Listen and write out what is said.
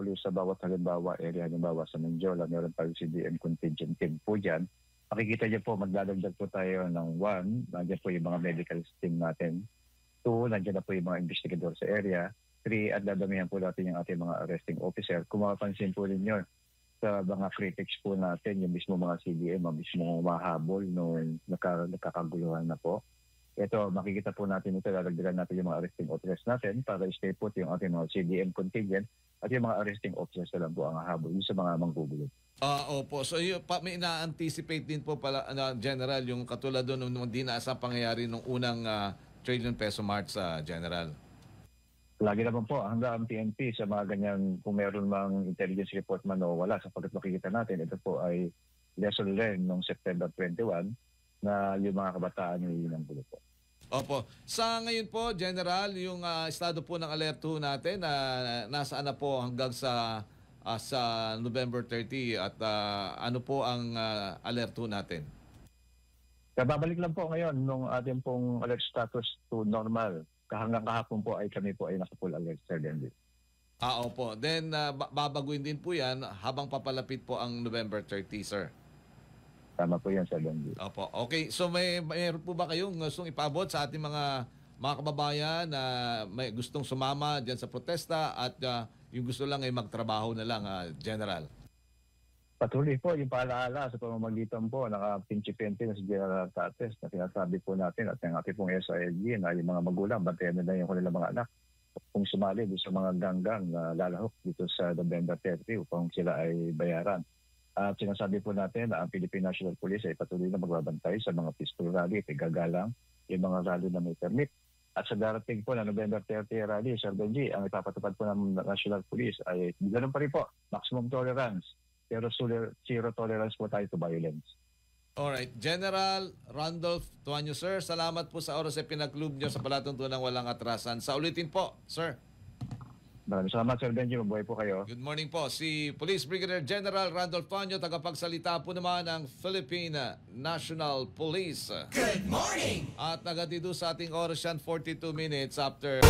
Police sa bawat halimbawa area, halimbawa sa Mindiola, meron tayong CDM contingent team po dyan. Makikita niyo po, magdadagdag po tayo ng 1, nandiyan po yung mga medical team natin. 2, nandiyan na po yung mga investigador sa area. 3, at dadamihan po natin yung ating mga arresting officer. Kung mapapansin po ninyo, sa mga critics po natin, yung mismo mga CDM, yung mismo mahabol nung nakakaguluhan na po. Ito, makikita po natin ito, lalagdagan natin yung mga arresting officers natin para stay put yung ating mga CDM contingent at yung mga arresting officers na lang po ang hahabol sa mga manggugulo. Opo. So may ina-anticipate din po pala, General, yung katulad doon nung di naasang pangyayari nung unang trillion peso march sa General. Lagi naman po, hanggang ang PNP sa mga ganyan, kung meron mang intelligence report man o wala, sapagkat makikita natin, ito po ay lesson learned noong September 21 na yung mga kabataan yung ng gulo po. Opo. Sa ngayon po, General, yung estado po ng alert ho natin, nasaan na po hanggang sa November 30 at ano po ang alert ho natin? Babalik lang po ngayon nung ating pong alert status to normal. Hanggang kahapon po ay kami po ay naka-full alert, Sir Denby. Opo. Then, babaguhin din po yan habang papalapit po ang November 30, sir. Tama po yan, Sir Denby. Opo. Okay. So, mayroon po ba kayong gustong ipabot sa ating mga kababayan na may gustong sumama dyan sa protesta at yung gusto lang ay magtrabaho na lang, General? Patuloy po yung paalaala sa pamamagitan po naka-pinchi-pinti na si General Tates na sinasabi po natin at yung ating pong SILG na yung mga magulang, bantayan na yung kanilang mga anak kung sumali sa mga ganggang na lalahok dito sa November 30 upang sila ay bayaran. At sinasabi po natin na ang Philippine National Police ay patuloy na magbabantay sa mga peaceful rally at igagalang yung mga rally na may permit. At sa darating po na November 30 rally, Sir Benji, ang ipapatupad po ng National Police ay ganoon pa rin po, maximum tolerance. Pero zero tolerance po tayo to violence. Alright. General Randolph Tuanyo, sir, salamat po sa oras na pinag-club nyo sa palatuntunang walang atrasan. Sa ulitin po, sir. Maraming salamat, Sir Benji. Mabuhay po kayo. Good morning po. Si Police Brigadier General Randolph Tuanyo, tagapagsalita po naman ng Philippine National Police. Good morning! At nagatido sa ating oras yan, 42 minutes after...